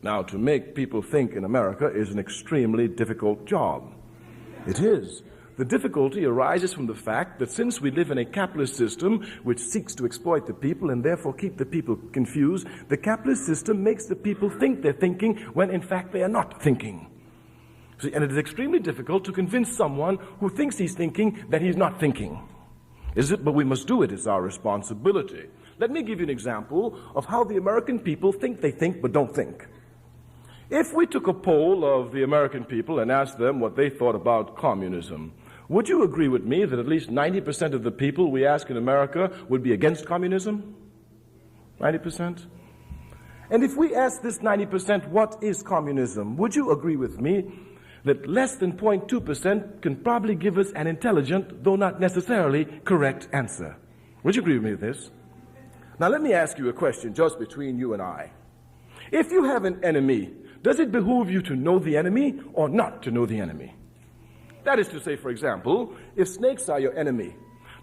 Now, to make people think in America is an extremely difficult job. It is. The difficulty arises from the fact that since we live in a capitalist system which seeks to exploit the people and therefore keep the people confused, the capitalist system makes the people think they're thinking when in fact they are not thinking. See, and it is extremely difficult to convince someone who thinks he's thinking that he's not thinking. Is it? But we must do it. It's our responsibility. Let me give you an example of how the American people think they think but don't think. If we took a poll of the American people and asked them what they thought about communism, would you agree with me that at least 90% of the people we ask in America would be against communism? 90%? And if we ask this 90% what is communism, would you agree with me that less than 0.2% can probably give us an intelligent, though not necessarily correct answer? Would you agree with me with this? Now let me ask you a question just between you and I. If you have an enemy, does it behoove you to know the enemy or not to know the enemy? That is to say, for example, if snakes are your enemy,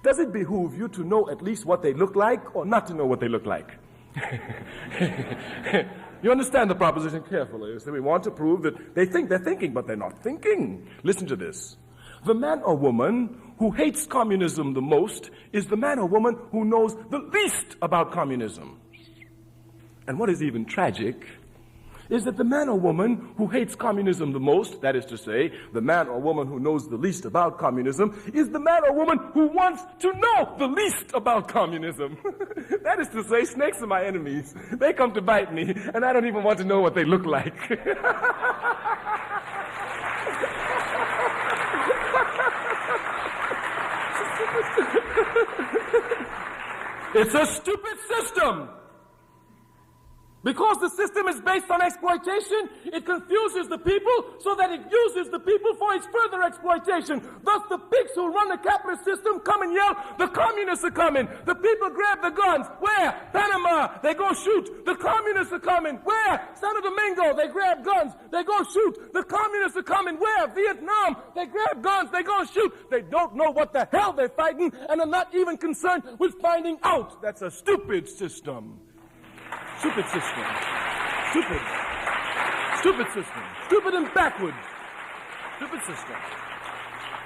does it behoove you to know at least what they look like or not to know what they look like? You understand the proposition carefully. So we want to prove that they think they're thinking, but they're not thinking. Listen to this. The man or woman who hates communism the most is the man or woman who knows the least about communism. And what is even tragic is that the man or woman who hates communism the most, that is to say, the man or woman who knows the least about communism, is the man or woman who wants to know the least about communism. That is to say, snakes are my enemies. They come to bite me, and I don't even want to know what they look like. It's a stupid system. Because the system is based on exploitation, it confuses the people so that it uses the people for its further exploitation. Thus, the pigs who run the capitalist system come and yell, the communists are coming. The people grab the guns. Where? Panama. They go shoot. The communists are coming. Where? Santo Domingo. They grab guns. They go shoot. The communists are coming. Where? Vietnam. They grab guns. They go shoot. They don't know what the hell they're fighting and are not even concerned with finding out. That's a stupid system. Stupid system. Stupid. Stupid system. Stupid and backwards. Stupid system.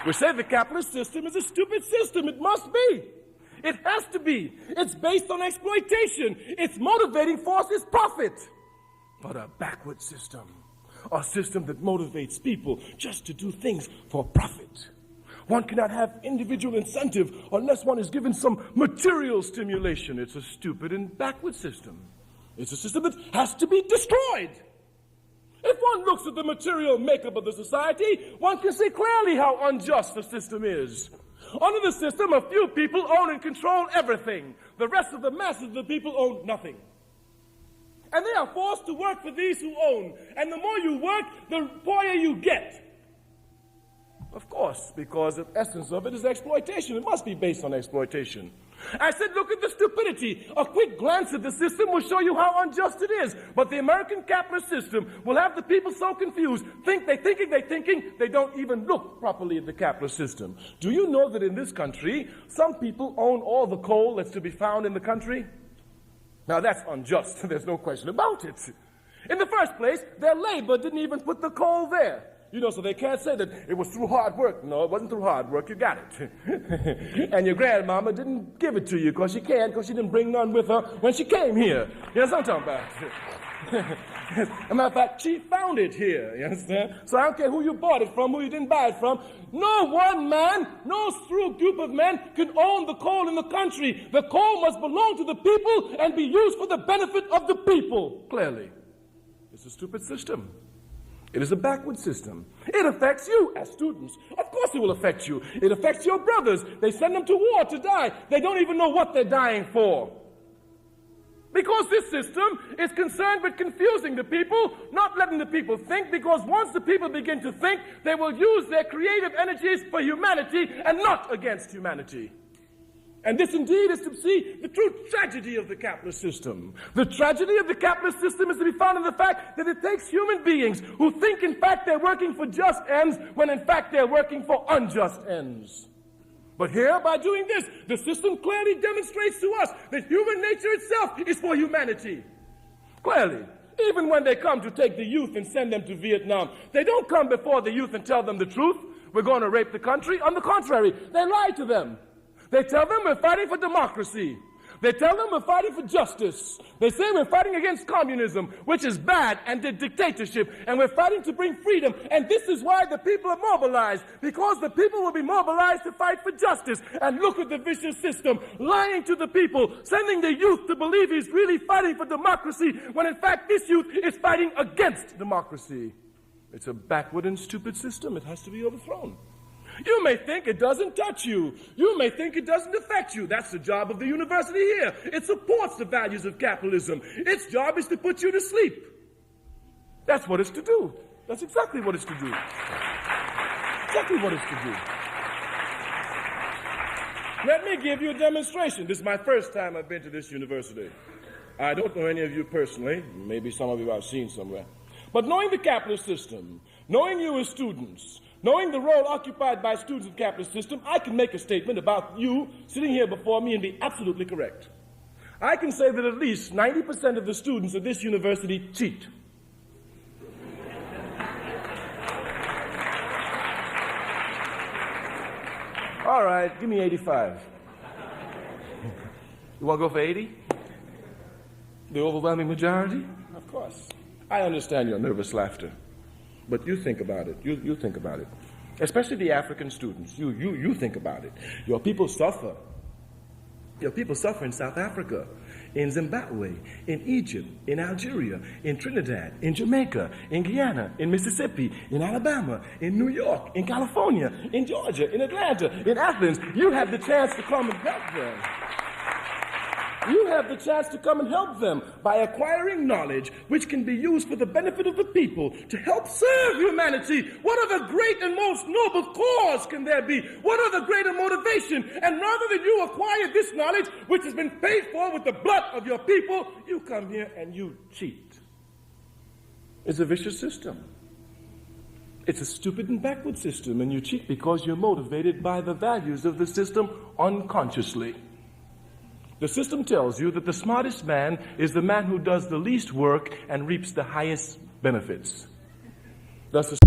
We say the capitalist system is a stupid system. It must be. It has to be. It's based on exploitation. Its motivating force is profit. But a backward system. A system that motivates people just to do things for profit. One cannot have individual incentive unless one is given some material stimulation. It's a stupid and backward system. It's a system that has to be destroyed. If one looks at the material makeup of the society, one can see clearly how unjust the system is. Under the system, a few people own and control everything. The rest of the masses of the people own nothing. And they are forced to work for these who own. And the more you work, the poorer you get. Of course, because the essence of it is exploitation. It must be based on exploitation. I said, look at the stupidity. A quick glance at the system will show you how unjust it is. But the American capitalist system will have the people so confused, they're thinking, they don't even look properly at the capitalist system. Do you know that in this country, some people own all the coal that's to be found in the country? Now that's unjust. There's no question about it. In the first place, their labor didn't even put the coal there. You know, so they can't say that it was through hard work. No, it wasn't through hard work. You got it. And your grandmama didn't give it to you because she didn't bring none with her when she came here. You know what I'm talking about? As a matter of fact, she found it here. You understand? So I don't care who you bought it from, who you didn't buy it from. No one man, no through group of men can own the coal in the country. The coal must belong to the people and be used for the benefit of the people. Clearly. It's a stupid system. It is a backward system. It affects you as students. Of course it will affect you. It affects your brothers. They send them to war to die. They don't even know what they're dying for. Because this system is concerned with confusing the people, not letting the people think, because once the people begin to think, they will use their creative energies for humanity and not against humanity. And this indeed is to see the true tragedy of the capitalist system. The tragedy of the capitalist system is to be found in the fact that it takes human beings who think in fact they're working for just ends when in fact they're working for unjust ends. But here, by doing this, the system clearly demonstrates to us that human nature itself is for humanity. Clearly. Even when they come to take the youth and send them to Vietnam, they don't come before the youth and tell them the truth. We're going to rape the country. On the contrary, they lie to them. They tell them we're fighting for democracy. They tell them we're fighting for justice. They say we're fighting against communism, which is bad, and the dictatorship, and we're fighting to bring freedom. And this is why the people are mobilized, because the people will be mobilized to fight for justice. And look at the vicious system, lying to the people, sending the youth to believe he's really fighting for democracy, when in fact this youth is fighting against democracy. It's a backward and stupid system. It has to be overthrown. You may think it doesn't touch you. You may think it doesn't affect you. That's the job of the university here. It supports the values of capitalism. Its job is to put you to sleep. That's what it's to do. That's exactly what it's to do. Exactly what it's to do. Let me give you a demonstration. This is my first time I've been to this university. I don't know any of you personally. Maybe some of you I've seen somewhere. But knowing the capitalist system, knowing you as students, knowing the role occupied by students in the capitalist system, I can make a statement about you sitting here before me and be absolutely correct. I can say that at least 90% of the students at this university cheat. All right, give me 85. You want to go for 80? The overwhelming majority? Of course. I understand your nervous laughter. But you think about it. You think about it. Especially the African students. You think about it. Your people suffer. Your people suffer in South Africa, in Zimbabwe, in Egypt, in Algeria, in Trinidad, in Jamaica, in Guyana, in Mississippi, in Alabama, in New York, in California, in Georgia, in Atlanta, in Athens. You have the chance to come and help them. You have the chance to come and help them by acquiring knowledge which can be used for the benefit of the people to help serve humanity. What other great and most noble cause can there be? What other greater motivation? And rather than you acquire this knowledge which has been paid for with the blood of your people, you come here and you cheat. It's a vicious system. It's a stupid and backward system, and you cheat because you're motivated by the values of the system unconsciously. The system tells you that the smartest man is the man who does the least work and reaps the highest benefits. Thus,